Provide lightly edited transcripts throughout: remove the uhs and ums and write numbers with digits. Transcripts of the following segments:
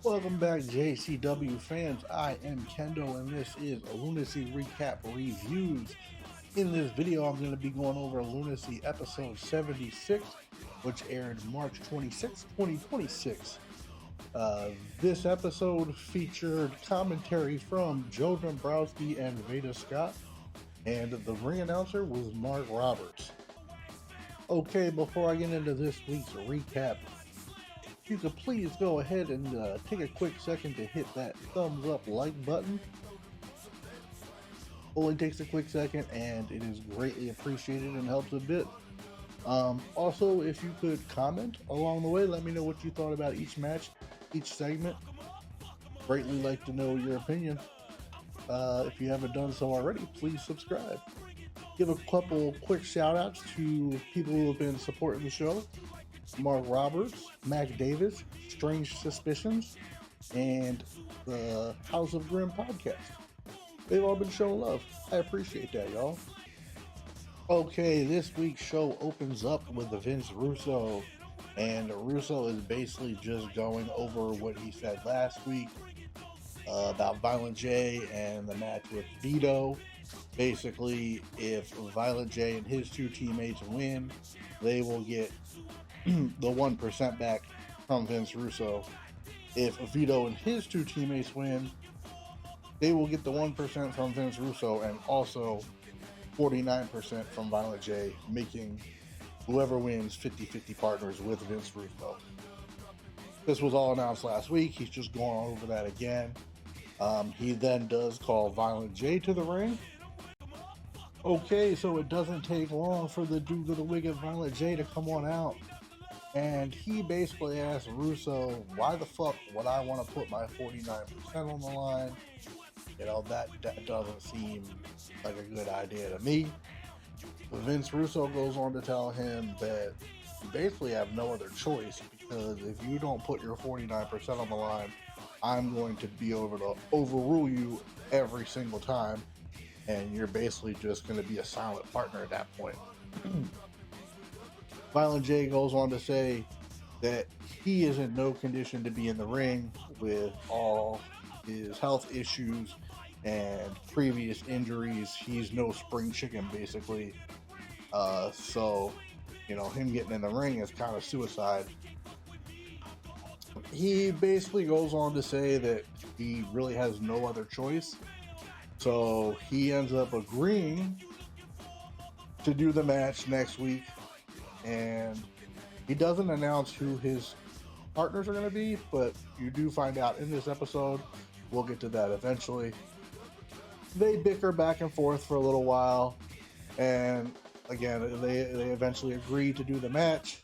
Welcome back, JCW fans. I am Kendo, and this is Lunacy Recap Reviews. In this video, I'm going to be going over Lunacy episode 76, which aired March 26, 2026. This episode featured commentary from Joe Dombrowski and Veda Scott, and the ring announcer was Mark Roberts. Okay, before I get into this week's recap, if you could please go ahead and take a quick second to hit that thumbs up like button. Only takes a quick second and it is greatly appreciated and helps a bit. Also, if you could comment along the way, let me know what you thought about each match, each segment. Greatly like to know your opinion. If you haven't done so already, please subscribe. Give a couple quick shout outs to people who have been supporting the show. Mark Roberts, Mac Davis, Strange Suspicions, and the House of Grim podcast. They've all been showing love. I appreciate that, y'all. Okay, this week's show opens up with Vince Russo, and Russo is basically just going over what he said last week about Violent J and the match with Vito. Basically, if Violent J and his two teammates win, they will get the 1% back from Vince Russo. If Vito and his two teammates win, they will get the 1% from Vince Russo and also 49% from Violent J, making whoever wins 50-50 partners with Vince Russo. This was all announced last week. He's just going over that again. He then does call Violent J to the ring. Okay, so it doesn't take long for the Duke of the Wicked Violent J to come on out. And he basically asked Russo, why the fuck would I want to put my 49% on the line? You know, that doesn't seem like a good idea to me. Vince Russo goes on to tell him that you basically have no other choice, because if you don't put your 49% on the line, I'm going to be able to overrule you every single time, and you're basically just going to be a silent partner at that point. Violent J goes on to say that he is in no condition to be in the ring with all his health issues and previous injuries. He's no spring chicken, basically. So, you know, him getting in the ring is kind of suicide. He basically goes on to say that he really has no other choice. So he ends up agreeing to do the match next week. And he doesn't announce who his partners are going to be, but you do find out in this episode. We'll get to that eventually. They bicker back and forth for a little while, and again, they eventually agree to do the match.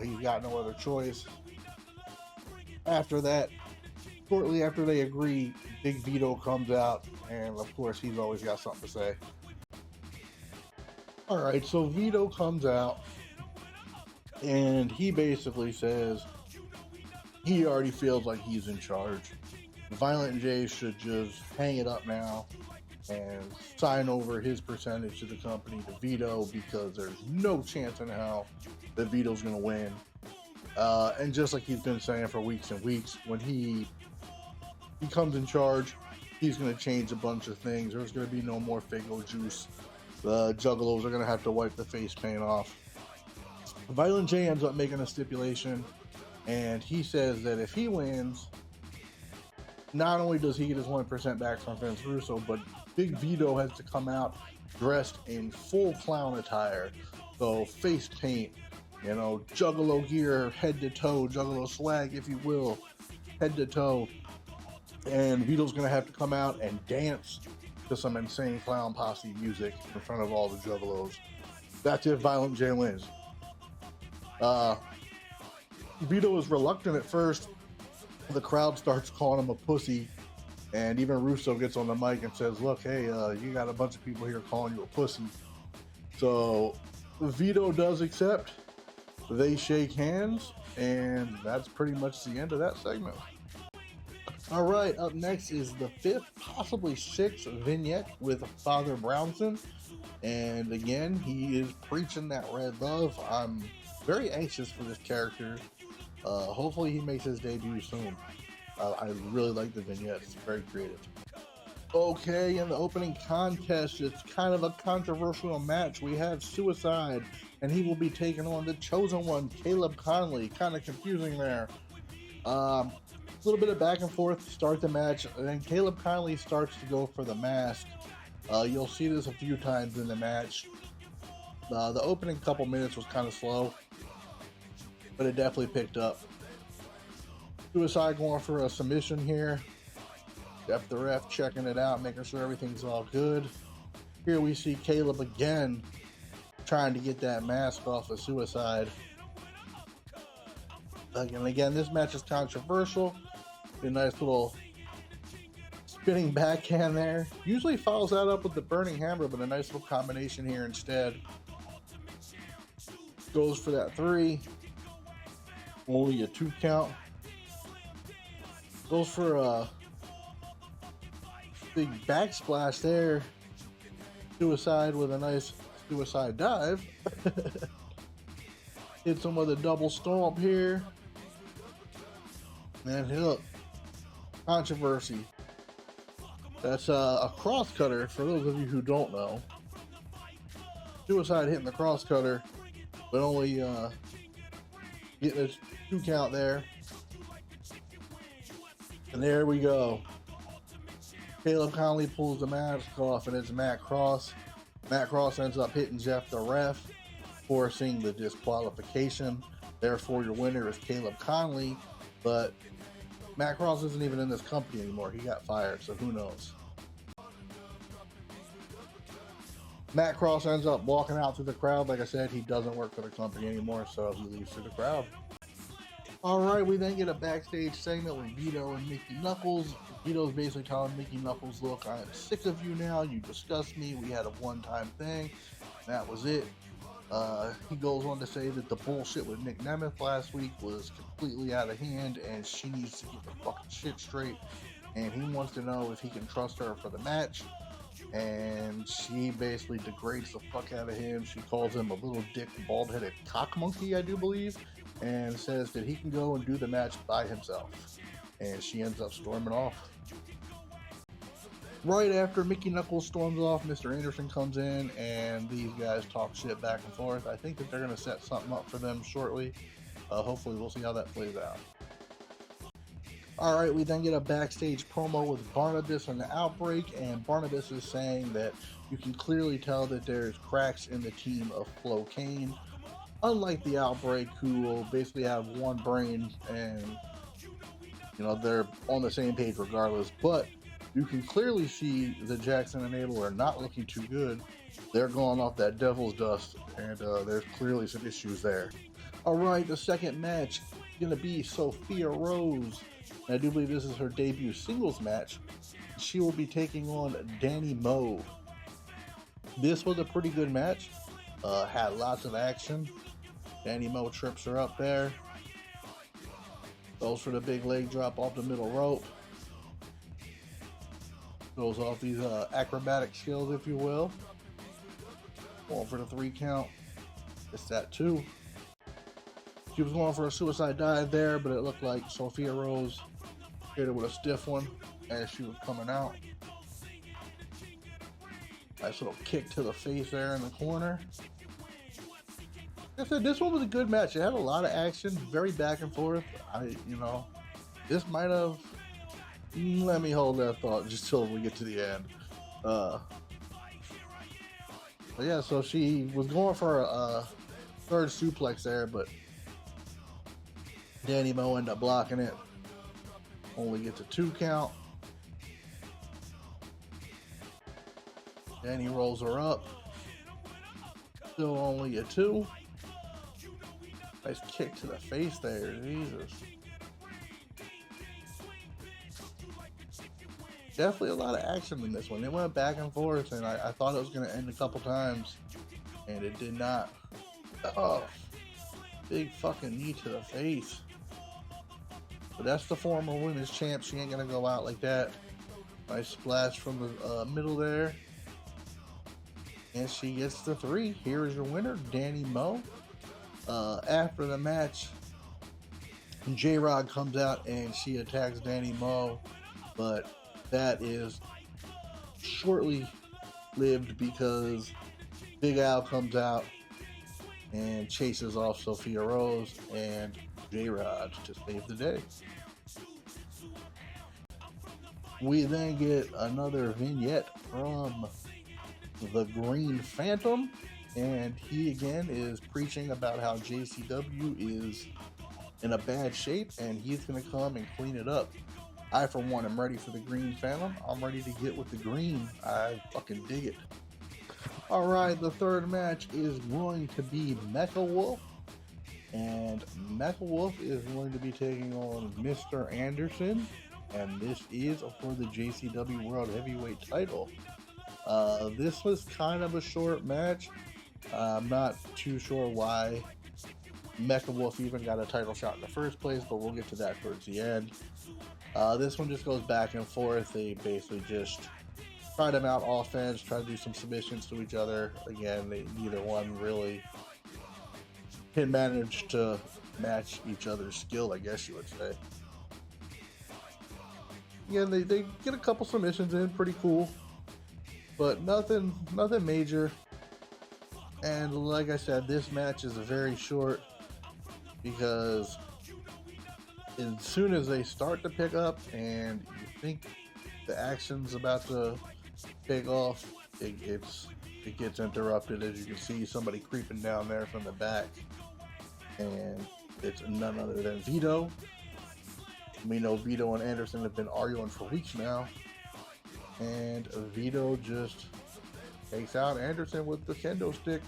He's got no other choice. After that, shortly after they agree, Big Vito comes out, and of course, he's always got something to say. Alright, so Vito comes out, and he basically says he already feels like he's in charge. Violent J should just hang it up now and sign over his percentage to the company to Vito, because there's no chance in hell that Vito's going to win. And just like he's been saying for weeks and weeks, when he comes in charge, he's going to change a bunch of things. There's going to be no more Fago juice. The Juggalos are going to have to wipe the face paint off. Violent J ends up making a stipulation, and he says that if he wins, not only does he get his 1% back from Vince Russo, but Big Vito has to come out dressed in full clown attire. So face paint, you know, Juggalo gear, head to toe, Juggalo swag, if you will, head to toe. And Vito's going to have to come out and dance to some insane clown posse music in front of all the Juggalos. That's if Violent J wins. Vito is reluctant at first. The crowd starts calling him a pussy, and even Russo gets on the mic and says, look, hey, you got a bunch of people here calling you a pussy. So Vito does accept. They shake hands, and that's pretty much the end of that segment. Alright, up next is the 5th, possibly 6th vignette with Father Brownson. And again, he is preaching that red love. I'm very anxious for this character. Hopefully he makes his debut soon. I really like the vignettes. It's very creative. Okay, in the opening contest, it's kind of a controversial match. We have Suicide, and he will be taking on the Chosen One, Caleb Conley. Kind of confusing there. A little bit of back and forth to start the match, and then Caleb Conley starts to go for the mask. You'll see this a few times in the match. The opening couple minutes was kind of slow, but it definitely picked up. Suicide going for a submission here. Jeff the ref checking it out, making sure everything's all good. Here we see Caleb again trying to get that mask off of Suicide. And again, this match is controversial. A nice little spinning backhand there. Usually follows that up with the burning hammer, but a nice little combination here instead. Goes for that 3. Only a 2 count. Goes for a big backsplash there. Suicide with a nice suicide dive. Hits him with a double stomp here. And look, controversy. That's a cross cutter for those of you who don't know. Suicide hitting the cross cutter, but only getting a 2 count there. And there we go. Caleb Conley pulls the mask off, and it's Matt Cross. Matt Cross ends up hitting Jeff the ref, forcing the disqualification. Therefore, your winner is Caleb Conley, but Matt Cross isn't even in this company anymore. He got fired, so who knows? Matt Cross ends up walking out to the crowd. Like I said, he doesn't work for the company anymore, so he leaves to the crowd. All right, we then get a backstage segment with Vito and Mickey Knuckles. Vito's basically telling Mickey Knuckles, look, I am sick of you now. You disgust me. We had a one-time thing. That was it. He goes on to say that the bullshit with Nick Nemeth last week was completely out of hand, and she needs to get the fucking shit straight. And he wants to know if he can trust her for the match. And she basically degrades the fuck out of him. She calls him a little dick, bald-headed cock monkey, I do believe, and says that he can go and do the match by himself. And she ends up storming off. Right after Mickey Knuckles storms off, Mr. Anderson comes in, and these guys talk shit back and forth. I think that they're going to set something up for them shortly. Hopefully we'll see how that plays out. Alright, we then get a backstage promo with Barnabas and the Outbreak, and Barnabas is saying that you can clearly tell that there's cracks in the team of Flo Kane. Unlike the Outbreak, who will basically have one brain and, you know, they're on the same page regardless, but you can clearly see that Jackson and Abel are not looking too good. They're going off that devil's dust, and there's clearly some issues there. Alright, the second match is going to be Sophia Rose. I do believe this is her debut singles match. She will be taking on Danny Moe. This was a pretty good match. Had lots of action. Danny Moe trips her up there. Goes for the big leg drop off the middle rope. Goes off these acrobatic skills, if you will. Going for the 3 count. It's that 2. She was going for a suicide dive there, but it looked like Sophia Rose hit her with a stiff one as she was coming out. Nice little kick to the face there in the corner. Like I said, this one was a good match. It had a lot of action, very back and forth. This might have. Let me hold that thought just till we get to the end. But yeah, so she was going for a third suplex there, but Danny Moe ended up blocking it. Only gets a 2 count. Danny rolls her up. Still only a 2. Nice kick to the face there. Jesus. Definitely a lot of action in this one. They went back and forth, and I thought it was going to end a couple times, and it did not. Oh, big fucking knee to the face. But that's the former women's champ. She ain't going to go out like that. Nice splash from the middle there. And she gets the 3. Here is your winner, Danny Moe. After the match, J-Rod comes out and she attacks Danny Mo, but that is shortly lived because Big Al comes out and chases off Sophia Rose and J-Rod to save the day. We then get another vignette from the Green Phantom, and he again is preaching about how JCW is in a bad shape and he's going to come and clean it up. I, for one, am ready for the Green Phantom. I'm ready to get with the green. I fucking dig it. Alright, the third match is going to be Mecha Wolf, and Mecha Wolf is going to be taking on Mr. Anderson, and this is for the JCW World Heavyweight title. This was kind of a short match. I'm not too sure why Mecha Wolf even got a title shot in the first place, but we'll get to that towards the end. This one just goes back and forth. They basically just try them out offense, try to do some submissions to each other. Again, neither one really can manage to match each other's skill, I guess you would say. Again, they get a couple submissions in, pretty cool, but nothing major. And like I said, this match is very short because as soon as they start to pick up and you think the action's about to pick off, it gets interrupted. As you can see, somebody creeping down there from the back, and it's none other than Vito. We know Vito and Anderson have been arguing for weeks now, and Vito just takes out Anderson with the kendo stick,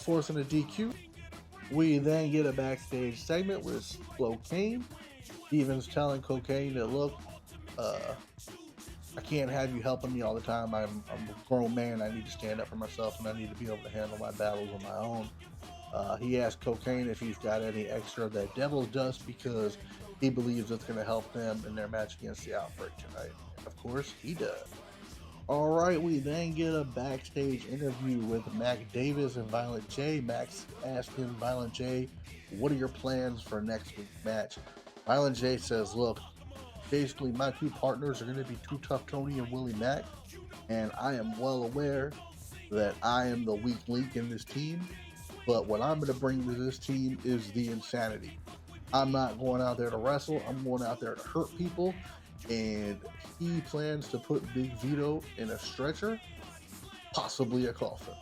forcing a DQ. We then get a backstage segment with Cocaine. Steven's telling Cocaine that, look, I can't have you helping me all the time. I'm a grown man. I need to stand up for myself, and I need to be able to handle my battles on my own. He asked Cocaine if he's got any extra of that Devil's Dust because he believes it's going to help them in their match against the Outbreak tonight. And of course, he does. Alright, we then get a backstage interview with Mac Davis and Violent J. Max asking Violent J, what are your plans for next week's match? Violent J says, look, basically my two partners are going to be Too Tough Tony and Willie Mack, and I am well aware that I am the weak link in this team, but what I'm going to bring to this team is the insanity. I'm not going out there to wrestle, I'm going out there to hurt people, and he plans to put Big Vito in a stretcher, possibly a coffin.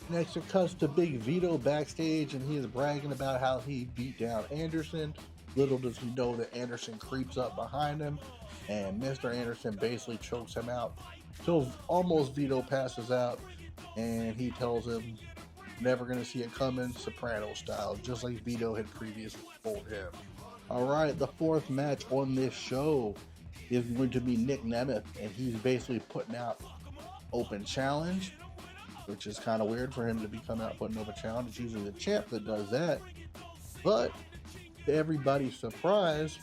Next it cuts to Big Vito backstage, and he is bragging about how he beat down Anderson. Little does he know that Anderson creeps up behind him, and Mr. Anderson basically chokes him out till almost Vito passes out, and he tells him, never gonna see it coming, Soprano style, just like Vito had previously told him. Alright, the fourth match on this show is going to be Nick Nemeth, and he's basically putting out open challenge, which is kind of weird for him to be coming out putting open challenge. It's usually the champ that does that, but to everybody's surprise,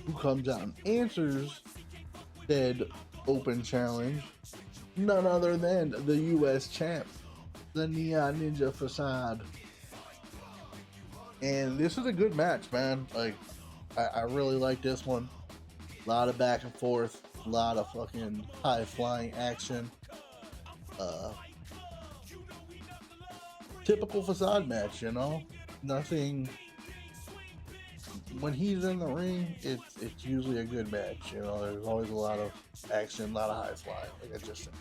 who comes out and answers said open challenge, none other than the US champ, the Neon Ninja Facade. And this is a good match, man. Like, I really like this one. A lot of back and forth, a lot of fucking high flying action. Typical Facade match, you know? Nothing. When he's in the ring, it's usually a good match, you know? There's always a lot of action, a lot of high flying, like I just said.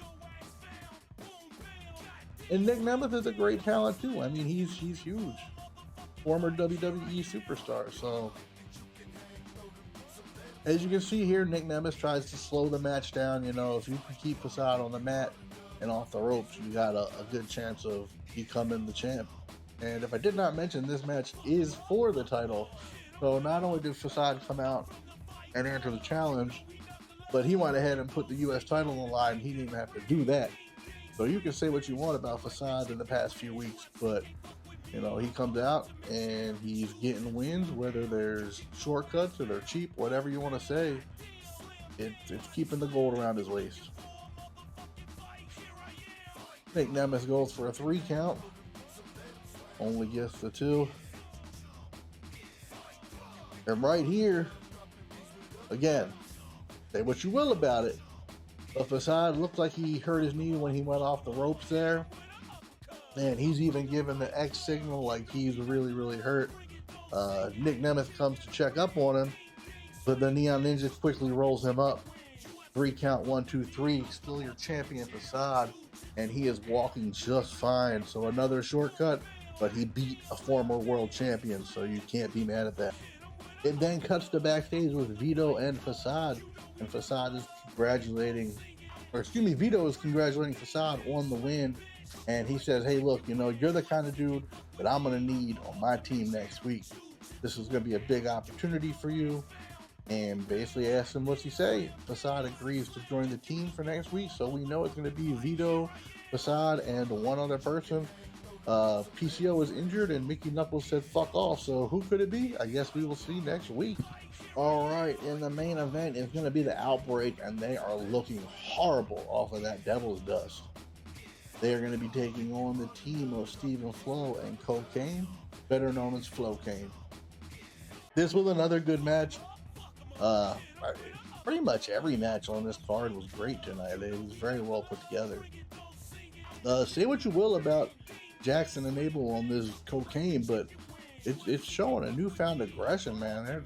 And Nick Nemeth is a great talent too. I mean, he's huge. Former WWE superstar. So, as you can see here, Nick Nemeth tries to slow the match down. You know, if you can keep Facade on the mat and off the ropes, you got a good chance of becoming the champ. And if I did not mention, this match is for the title. So not only did Facade come out and enter the challenge, but he went ahead and put the US title on the line. He didn't even have to do that. So you can say what you want about Facade in the past few weeks, but you know, he comes out and he's getting wins, whether there's shortcuts or they're cheap, whatever you want to say. It's keeping the gold around his waist. Nick Nemeth goes for a 3 count. Only gets the 2. And right here, again, say what you will about it, but Facade looked like he hurt his knee when he went off the ropes there. And he's even given the X signal like he's really, really hurt. Nick Nemeth comes to check up on him, but the Neon Ninja quickly rolls him up. 3 count, 1, 2, 3. Still your champion Facade, and he is walking just fine. So another shortcut, but he beat a former world champion, so you can't be mad at that. It then cuts to backstage with Vito and Facade, and Facade is Vito is congratulating Facade on the win, and he says, hey, look, you're the kind of dude that I'm going to need on my team next week. This is going to be a big opportunity for you. And basically asks him, what's he say? Facade agrees to join the team for next week, so we know it's going to be Vito, Facade, and one other person. PCO is injured, and Mickey Knuckles said fuck off, so who could it be? I guess we will see next week. All right, in the main event is going to be the Outbreak, and they are looking horrible off of that Devil's Dust. They are going to be taking on the team of Stephen Flo and Cocaine, better known as Flocane. This was another good match. Pretty much every match on this card was great tonight. It was very well put together. Say what you will about Jackson and Abel on this Cocaine, but it's showing a newfound aggression, man.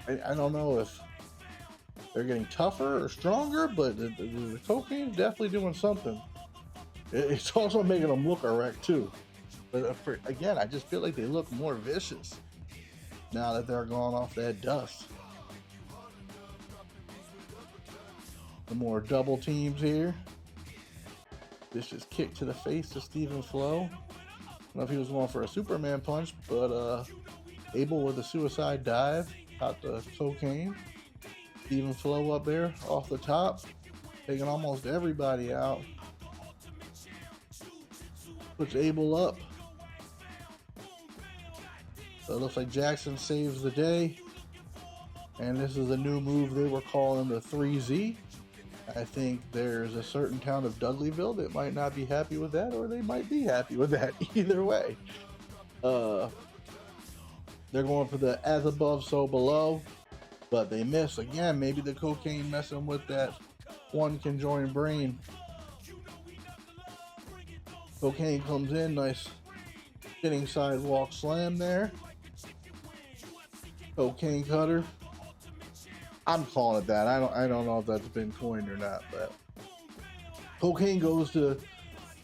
I don't know if they're getting tougher or stronger, but the Cocaine is definitely doing something. It's also making them look erect too. But again, I just feel like they look more vicious now that they're gone off that dust. The more double teams here. This is kick to the face to Stephen Flo. I don't know if he was going for a Superman punch, but Abel with a suicide dive out the Cocaine. Stephen Flo up there off the top, taking almost everybody out. Puts Abel up. So it looks like Jackson saves the day. And this is a new move they were calling the 3Z. I think there's a certain town of Dudleyville that might not be happy with that, or they might be happy with that. Either way. They're going for the as above, so below. But they miss. Again, maybe the Cocaine messing with that one can join brain. Cocaine comes in. Nice spinning sidewalk slam there. Cocaine cutter. I'm calling it that. I don't know if that's been coined or not, but Cocaine goes to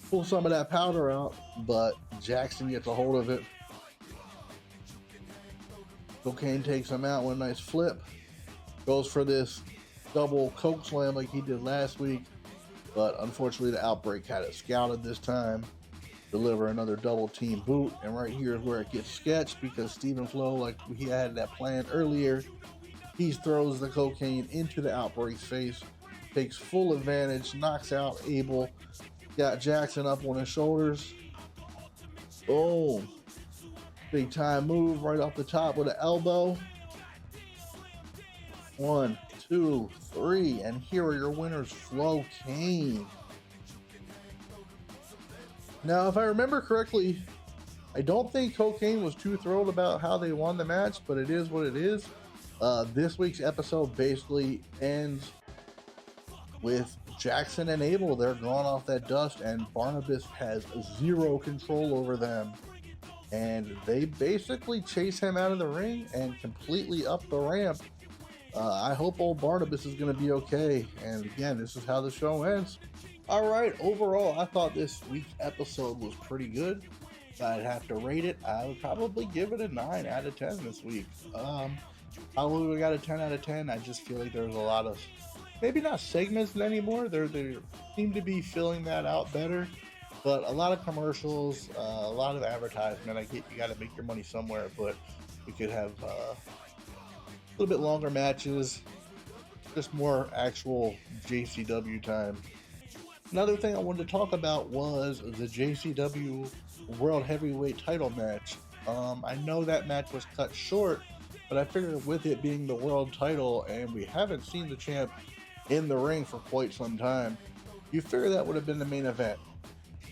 pull some of that powder out, but Jackson gets a hold of it. Cocaine takes him out with a nice flip. Goes for this double Coke slam like he did last week, but unfortunately the Outbreak had it scouted this time. Deliver another double team boot, and right here is where it gets sketched because Stephen Flo, like he had that plan earlier, he throws the Cocaine into the Outbreak's face, takes full advantage, knocks out Abel, got Jackson up on his shoulders. Boom. Big time move right off the top with an elbow. 1, 2, 3, and here are your winners, Flocane. Now, if I remember correctly, I don't think Cocaine was too thrilled about how they won the match, but it is what it is. This week's episode basically ends with Jackson and Abel. They're gone off that dust, and Barnabas has zero control over them. And they basically chase him out of the ring and completely up the ramp. I hope old Barnabas is going to be okay. And again, this is how the show ends. All right, overall, I thought this week's episode was pretty good. If I'd have to rate it, I would probably give it a 9 out of 10 this week. Probably we got a 10 out of 10. I just feel like there's a lot of, maybe not segments anymore. They seem to be filling that out better. But a lot of commercials, a lot of advertisement. I get you got to make your money somewhere, but we could have a little bit longer matches, just more actual JCW time. Another thing I wanted to talk about was the JCW World Heavyweight title match. I know that match was cut short, but I figured with it being the world title and we haven't seen the champ in the ring for quite some time, you figure that would have been the main event.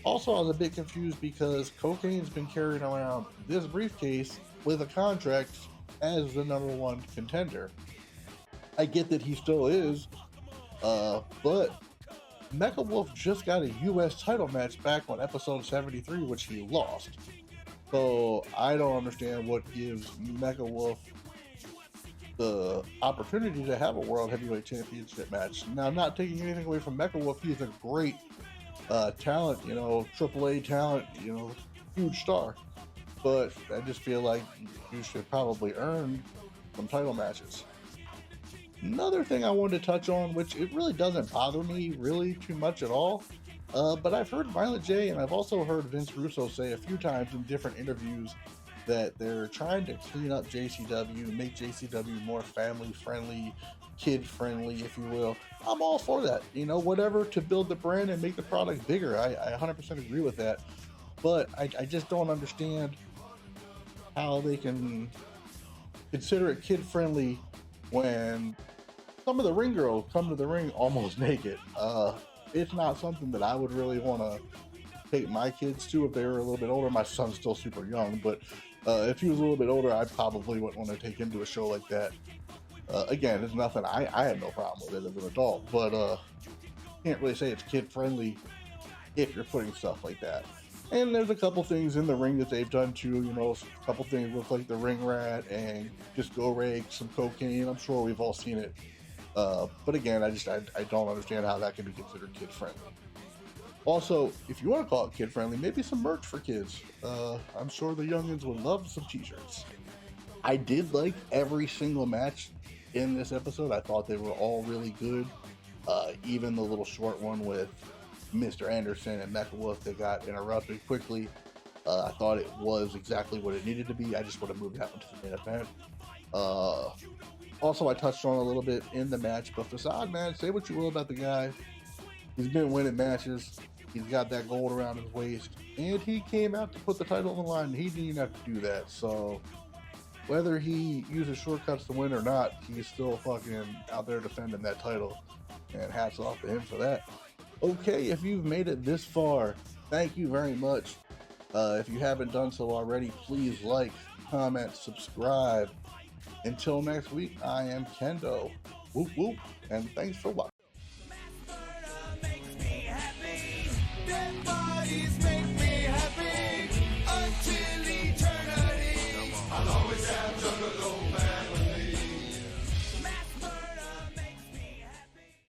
Also, I was a bit confused because Cocaine's been carrying around this briefcase with a contract as the #1 contender. I get that he still is, but Mecha Wolf just got a US title match back on episode 73, which he lost. So I don't understand what gives Mecha Wolf the opportunity to have a World Heavyweight Championship match. Now, I'm not taking anything away from Mecha Wolf. He's a great talent, AAA talent, huge star. But I just feel like you should probably earn some title matches. Another thing I wanted to touch on, which it really doesn't bother me really too much at all, but I've heard Violent J and I've also heard Vince Russo say a few times in different interviews that they're trying to clean up JCW, make JCW more family friendly, kid friendly, if you will. I'm all for that, whatever to build the brand and make the product bigger. I 100% agree with that, but I just don't understand how they can consider it kid friendly when some of the ring girls come to the ring almost naked. It's not something that I would really want to take my kids to if they were a little bit older. My son's still super young, but if he was a little bit older, I probably wouldn't want to take him to a show like that. Again, it's nothing. I had no problem with it as an adult, but can't really say it's kid friendly if you're putting stuff like that. And there's a couple things in the ring that they've done too. A couple things look like the ring rat and just go rake some cocaine. I'm sure we've all seen it. But again, I don't understand how that can be considered kid friendly. Also, if you want to call it kid friendly, maybe some merch for kids. I'm sure the youngins would love some t-shirts. I did like every single match in this episode. I thought they were all really good. Even the little short one with Mr. Anderson and Mecha Wolf that got interrupted quickly. I thought it was exactly what it needed to be. I just would have moved that one to the main event. Also, I touched on a little bit in the match, but Facade, man, say what you will about the guy. He's been winning matches. He's got that gold around his waist, and he came out to put the title on the line. He didn't even have to do that. So whether he uses shortcuts to win or not, he's still fucking out there defending that title. And hats off to him for that. Okay, if you've made it this far, thank you very much. If you haven't done so already, please like, comment, subscribe. Until next week, I am Kendo. Whoop whoop, and thanks for watching.